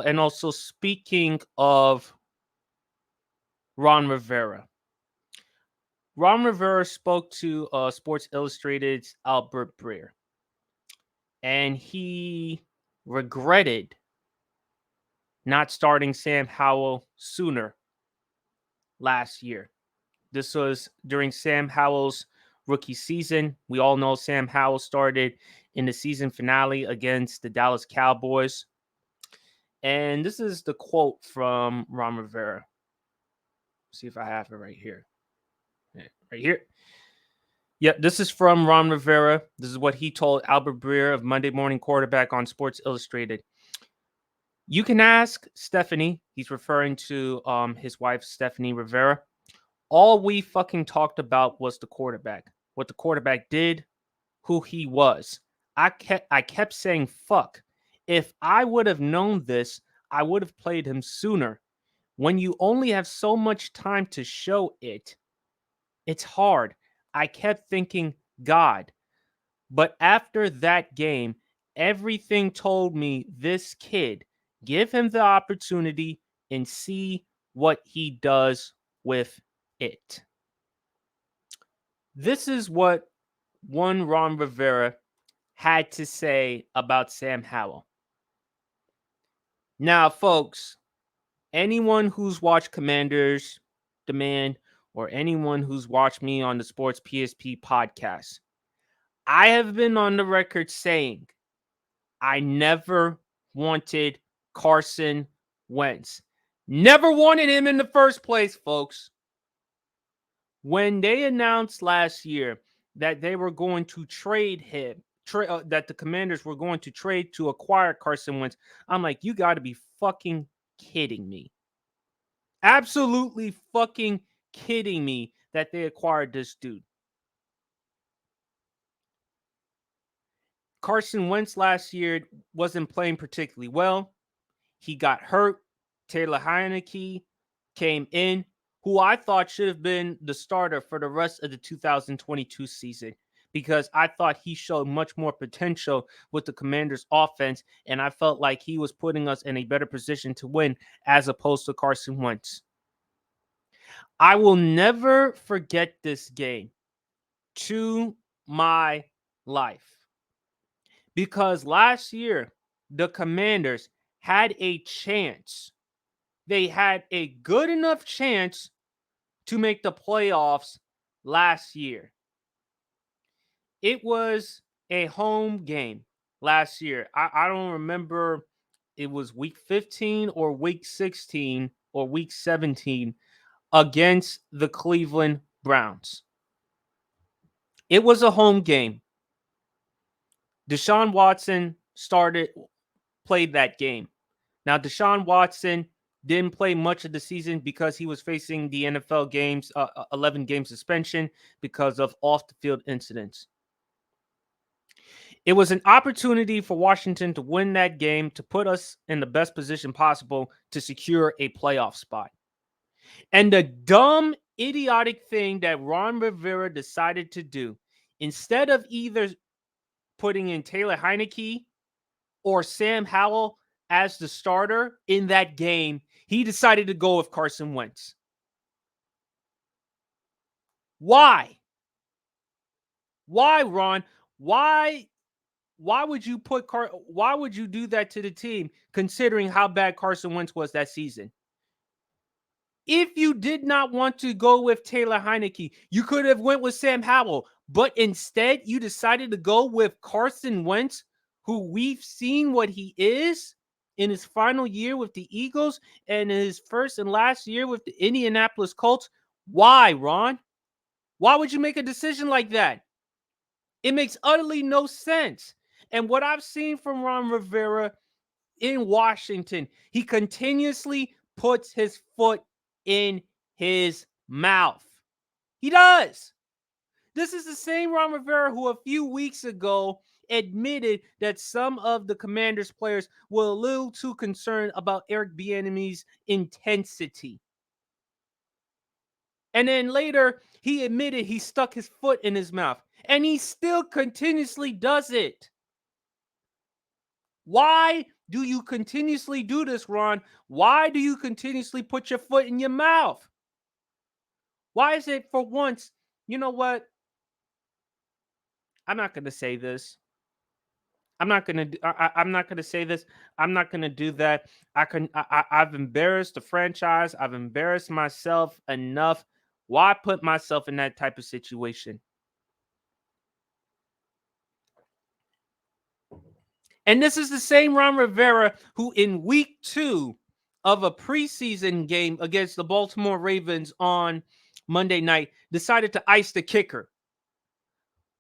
And also, speaking of Ron Rivera, Ron Rivera spoke to Sports Illustrated's Albert Breer, and he regretted not starting Sam Howell sooner last year. This was during Sam Howell's rookie season. We all know Sam Howell started in the season finale against the Dallas Cowboys. And this is the quote from Ron Rivera. See if I have it right here. Yeah, right here. Yeah, this is from Ron Rivera. This is what he told Albert Breer of Monday Morning Quarterback on Sports Illustrated. You can ask Stephanie. He's referring to his wife, Stephanie Rivera. All we fucking talked about was the quarterback. What the quarterback did, who he was. I kept saying fuck. If I would have known this, I would have played him sooner. When you only have so much time to show it, it's hard. I kept thinking, God. But after that game, everything told me this kid, give him the opportunity and see what he does with it. This is what one Ron Rivera had to say about Sam Howell. Now, folks, anyone who's watched Commanders Demand or anyone who's watched me on the Sports PSP podcast, I have been on the record saying I never wanted Carson Wentz. Never wanted him in the first place, folks. When they announced last year that they were going to trade him, that the Commanders were going to trade to acquire Carson Wentz, I'm like, you got to be fucking kidding me. Absolutely fucking kidding me that they acquired this dude. Carson Wentz last year wasn't playing particularly well. He got hurt. Taylor Heineke came in, who I thought should have been the starter for the rest of the 2022 season because I thought he showed much more potential with the Commanders' offense, and I felt like he was putting us in a better position to win as opposed to Carson Wentz. I will never forget this game to my life because last year the Commanders had a chance. They had a good enough chance to make the playoffs last year. It was a home game last year. I don't remember it was week 15 or week 16 or week 17 against the Cleveland Browns. It was a home game. Deshaun Watson played that game. Now, Deshaun Watson didn't play much of the season because he was facing the NFL games, 11-game suspension because of off-the-field incidents. It was an opportunity for Washington to win that game to put us in the best position possible to secure a playoff spot. And the dumb, idiotic thing that Ron Rivera decided to do, instead of either putting in Taylor Heineke or Sam Howell as the starter in that game, he decided to go with Carson Wentz. Why? Why, Ron? Why would you why would you do that to the team considering how bad Carson Wentz was that season? If you did not want to go with Taylor Heineke, you could have went with Sam Howell, but instead you decided to go with Carson Wentz, who we've seen what he is in his final year with the Eagles and in his first and last year with the Indianapolis Colts. Why, Ron? Why would you make a decision like that? It makes utterly no sense. And what I've seen from Ron Rivera in Washington, he continuously puts his foot in his mouth. He does. This is the same Ron Rivera who a few weeks ago admitted that some of the Commanders players were a little too concerned about Eric Bieniemy's intensity. And then later, he admitted he stuck his foot in his mouth. And he still continuously does it. Why do you continuously do this, Ron? Why do you continuously put your foot in your mouth? Why is it for once? You know what? I'm not going to say this. I'm not gonna. I'm not gonna say this. I'm not gonna do that. I've embarrassed the franchise. I've embarrassed myself enough. Why put myself in that type of situation? And this is the same Ron Rivera who, in week 2 of a preseason game against the Baltimore Ravens on Monday night, decided to ice the kicker.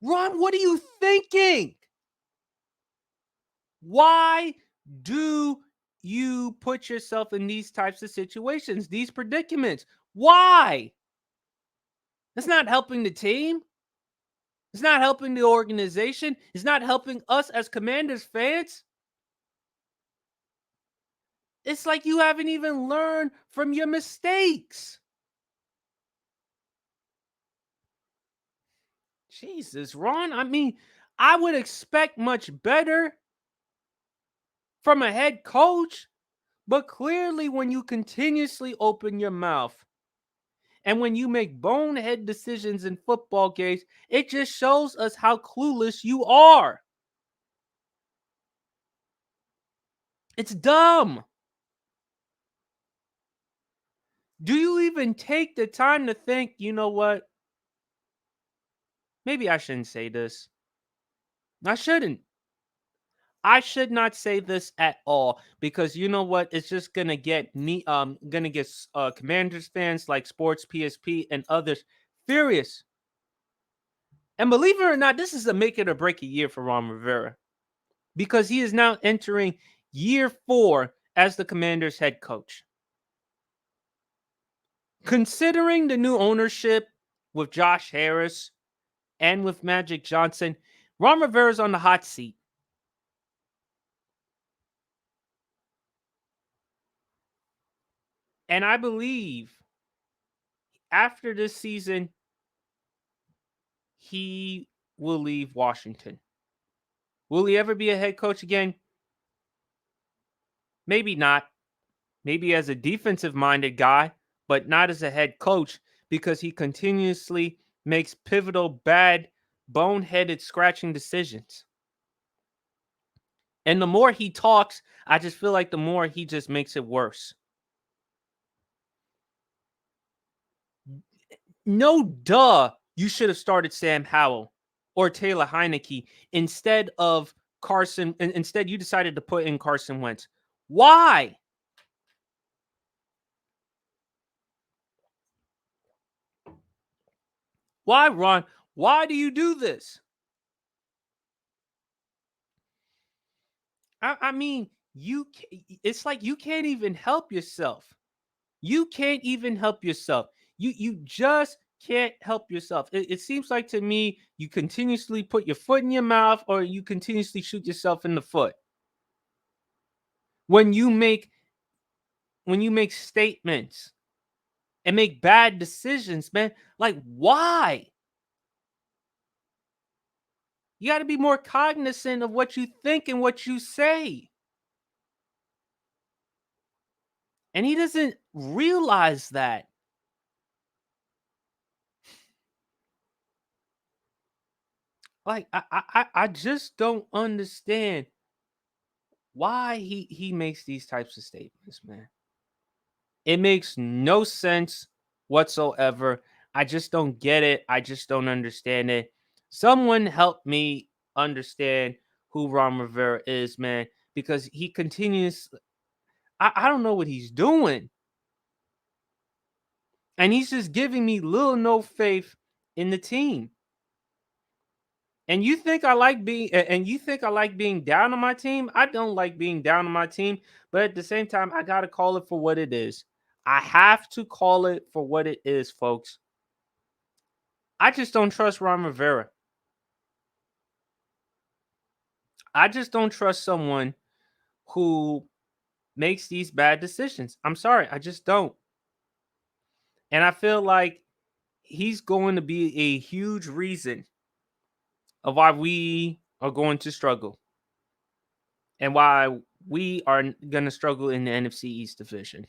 Ron, what are you thinking? Why do you put yourself in these types of situations, these predicaments? Why? It's not helping the team. It's not helping the organization. It's not helping us as Commanders fans. It's like you haven't even learned from your mistakes. Jesus, Ron. I mean, I would expect much better from a head coach, but clearly, when you continuously open your mouth and when you make bonehead decisions in football games, it just shows us how clueless you are. It's dumb. Do you even take the time to think, you know what? Maybe I shouldn't say this. I shouldn't. I should not say this at all because you know what? It's just gonna get me, gonna get Commanders fans like Sports PSP and others furious. And believe it or not, this is a make it or break a year for Ron Rivera because he is now entering year 4 as the Commanders head coach. Considering the new ownership with Josh Harris and with Magic Johnson, Ron Rivera's on the hot seat. And I believe after this season, he will leave Washington. Will he ever be a head coach again? Maybe not. Maybe as a defensive minded guy, but not as a head coach because he continuously makes pivotal, bad, boneheaded, scratching decisions. And the more he talks, I just feel like the more he just makes it worse. No, duh, you should have started Sam Howell or Taylor Heineke instead of Carson. Instead, you decided to put in Carson Wentz. Why? Why, Ron? Why do you do this? I mean, it's like you can't even help yourself. You can't even help yourself. You just can't help yourself. It seems like to me you continuously put your foot in your mouth or you continuously shoot yourself in the foot. When you make statements and make bad decisions, man, like why? You got to be more cognizant of what you think and what you say. And he doesn't realize that. Like I just don't understand why he makes these types of statements, man. It makes no sense whatsoever. I just don't get it. I just don't understand it. Someone help me understand who Ron Rivera is, man, because he continues. I don't know what he's doing. And he's just giving me little no faith in the team. And you think I like being down on my team? I don't like being down on my team, but at the same time, I gotta call it for what it is. I have to call it for what it is, folks. I just don't trust Ron Rivera. I just don't trust someone who makes these bad decisions. I'm sorry, I just don't. And I feel like he's going to be a huge reason of why we are going to struggle and why we are going to struggle in the NFC East division.